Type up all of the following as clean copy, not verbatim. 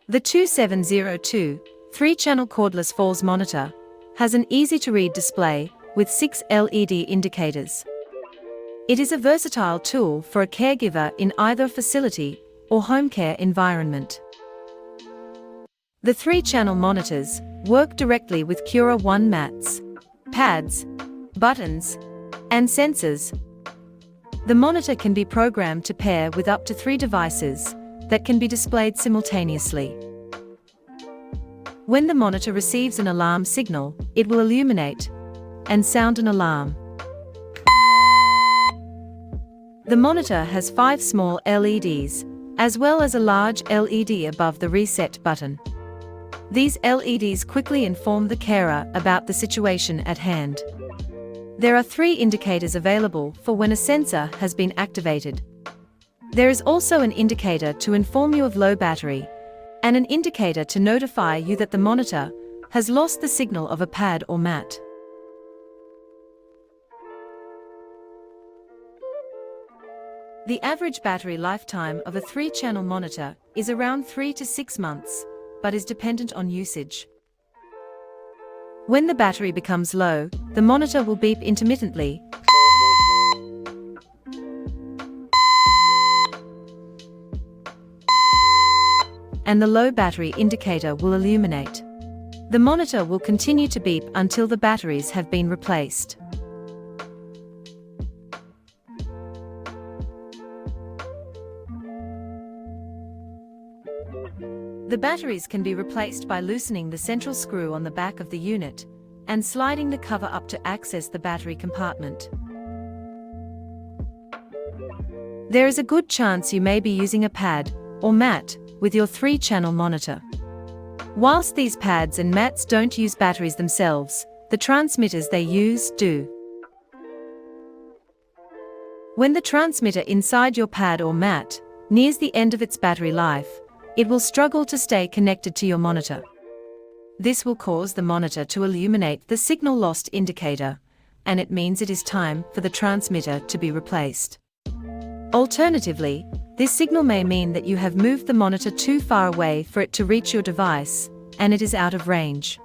The 2702 3-channel cordless falls monitor has an easy-to-read display with 6 LED indicators. It is a versatile tool for a caregiver in either a facility or home care environment. The 3-channel monitors work directly with Cura1 mats, pads, buttons, and sensors. The monitor can be programmed to pair with up to 3 devices that can be displayed simultaneously. When the monitor receives an alarm signal, it will illuminate and sound an alarm. The monitor has 5 small LEDs, as well as a large LED above the reset button. These LEDs quickly inform the carer about the situation at hand. There are 3 indicators available for when a sensor has been activated. There is also an indicator to inform you of low battery, and an indicator to notify you that the monitor has lost the signal of a pad or mat. The average battery lifetime of a 3-channel monitor is around 3 to 6 months, but is dependent on usage. When the battery becomes low, the monitor will beep intermittently, and the low battery indicator will illuminate. The monitor will continue to beep until the batteries have been replaced. The batteries can be replaced by loosening the central screw on the back of the unit and sliding the cover up to access the battery compartment. There is a good chance you may be using a pad or mat with your 3-channel monitor. Whilst these pads and mats don't use batteries themselves, the transmitters they use do. When the transmitter inside your pad or mat nears the end of its battery life, it will struggle to stay connected to your monitor. This will cause the monitor to illuminate the signal lost indicator, and it means it is time for the transmitter to be replaced. Alternatively, this signal may mean that you have moved the monitor too far away for it to reach your device, and it is out of range.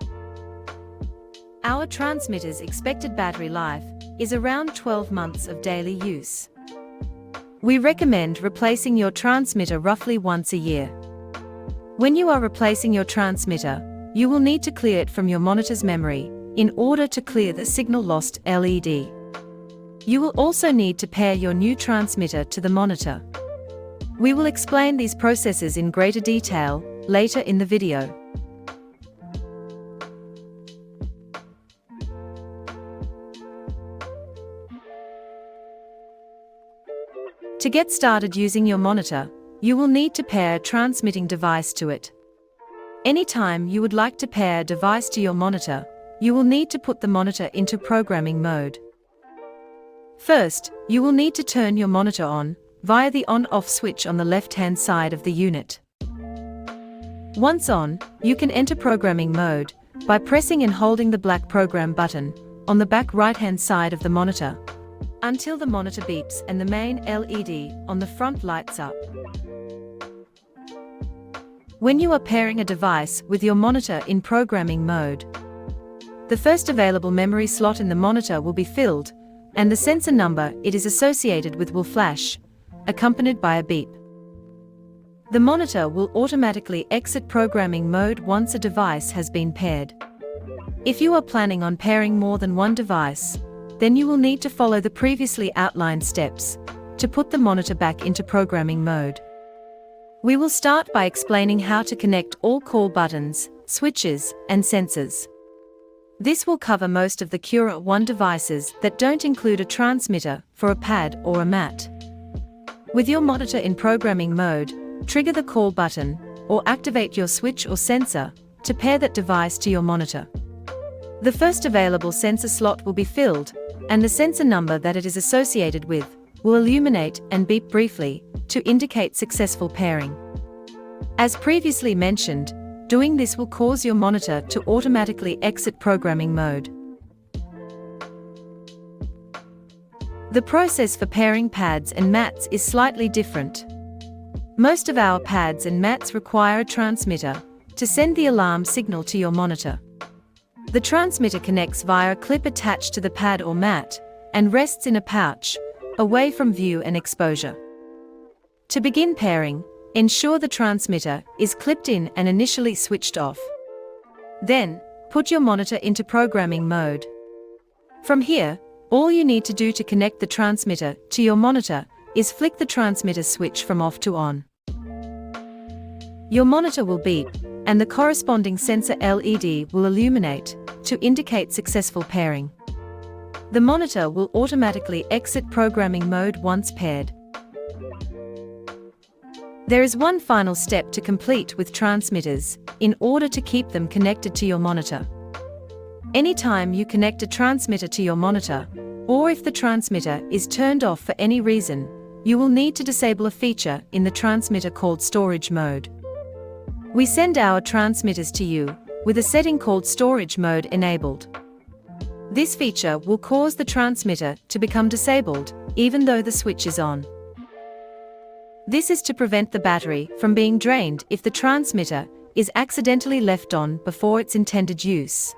Our transmitter's expected battery life is around 12 months of daily use. We recommend replacing your transmitter roughly once a year. When you are replacing your transmitter, you will need to clear it from your monitor's memory in order to clear the signal lost LED. You will also need to pair your new transmitter to the monitor. We will explain these processes in greater detail later in the video. To get started using your monitor, you will need to pair a transmitting device to it. Anytime you would like to pair a device to your monitor, you will need to put the monitor into programming mode. First, you will need to turn your monitor on via the on-off switch on the left-hand side of the unit. Once on, you can enter programming mode by pressing and holding the black program button on the back right-hand side of the monitor until the monitor beeps and the main LED on the front lights up. When you are pairing a device with your monitor in programming mode, the first available memory slot in the monitor will be filled, and the sensor number it is associated with will flash, accompanied by a beep. The monitor will automatically exit programming mode once a device has been paired. If you are planning on pairing more than one device, then you will need to follow the previously outlined steps to put the monitor back into programming mode. We will start by explaining how to connect all call buttons, switches, and sensors. This will cover most of the Cura1 devices that don't include a transmitter for a pad or a mat. With your monitor in programming mode, trigger the call button or activate your switch or sensor to pair that device to your monitor. The first available sensor slot will be filled, and the sensor number that it is associated with will illuminate and beep briefly to indicate successful pairing. As previously mentioned, doing this will cause your monitor to automatically exit programming mode. The process for pairing pads and mats is slightly different. Most of our pads and mats require a transmitter to send the alarm signal to your monitor. The transmitter connects via a clip attached to the pad or mat and rests in a pouch, away from view and exposure. To begin pairing, ensure the transmitter is clipped in and initially switched off. Then, put your monitor into programming mode. From here, all you need to do to connect the transmitter to your monitor is flick the transmitter switch from off to on. Your monitor will beep, and the corresponding sensor LED will illuminate to indicate successful pairing. The monitor will automatically exit programming mode once paired. There is one final step to complete with transmitters in order to keep them connected to your monitor. Anytime you connect a transmitter to your monitor, or if the transmitter is turned off for any reason, you will need to disable a feature in the transmitter called storage mode. We send our transmitters to you with a setting called storage mode enabled. This feature will cause the transmitter to become disabled even though the switch is on. This is to prevent the battery from being drained if the transmitter is accidentally left on before its intended use.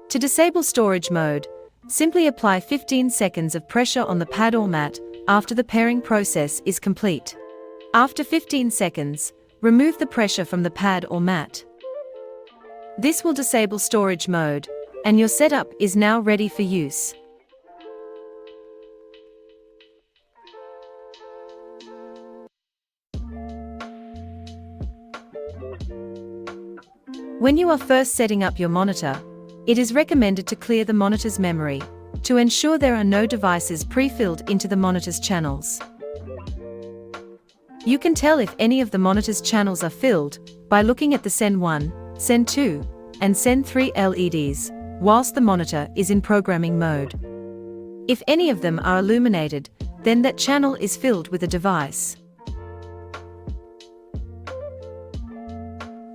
To disable storage mode, simply apply 15 seconds of pressure on the pad or mat after the pairing process is complete. After 15 seconds, remove the pressure from the pad or mat. This will disable storage mode, and your setup is now ready for use. When you are first setting up your monitor, it is recommended to clear the monitor's memory to ensure there are no devices pre-filled into the monitor's channels. You can tell if any of the monitor's channels are filled by looking at the CEN1, CEN2, and CEN3 LEDs whilst the monitor is in programming mode. If any of them are illuminated, then that channel is filled with a device.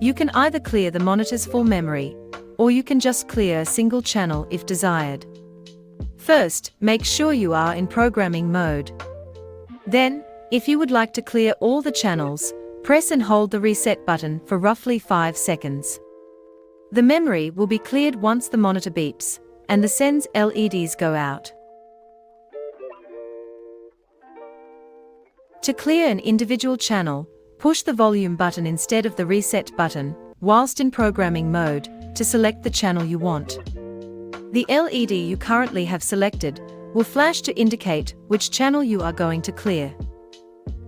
You can either clear the monitor's full memory, or you can just clear a single channel if desired. First, make sure you are in programming mode. Then, if you would like to clear all the channels, press and hold the reset button for roughly 5 seconds. The memory will be cleared once the monitor beeps, and the CEN's LEDs go out. To clear an individual channel, push the volume button instead of the reset button, whilst in programming mode, to select the channel you want. The LED you currently have selected will flash to indicate which channel you are going to clear.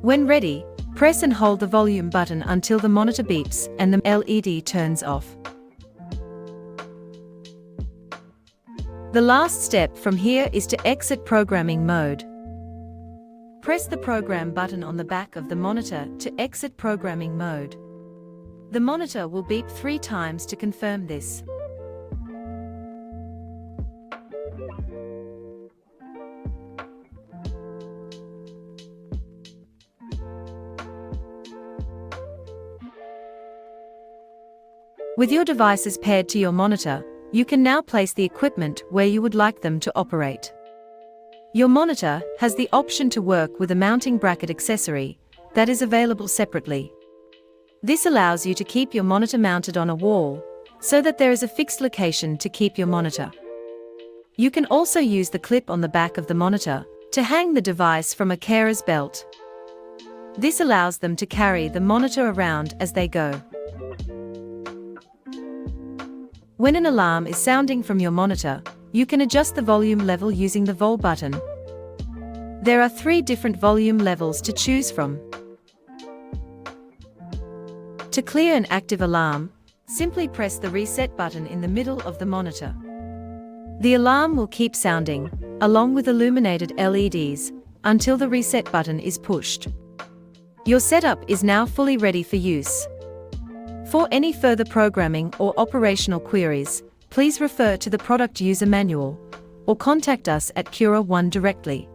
When ready, press and hold the volume button until the monitor beeps and the LED turns off. The last step from here is to exit programming mode. Press the program button on the back of the monitor to exit programming mode. The monitor will beep 3 times to confirm this. With your devices paired to your monitor, you can now place the equipment where you would like them to operate. Your monitor has the option to work with a mounting bracket accessory that is available separately. This allows you to keep your monitor mounted on a wall, so that there is a fixed location to keep your monitor. You can also use the clip on the back of the monitor to hang the device from a carer's belt. This allows them to carry the monitor around as they go. When an alarm is sounding from your monitor, you can adjust the volume level using the vol button. There are 3 different volume levels to choose from. To clear an active alarm, simply press the reset button in the middle of the monitor. The alarm will keep sounding, along with illuminated LEDs, until the reset button is pushed. Your setup is now fully ready for use. For any further programming or operational queries, please refer to the product user manual or contact us at Cura1 directly.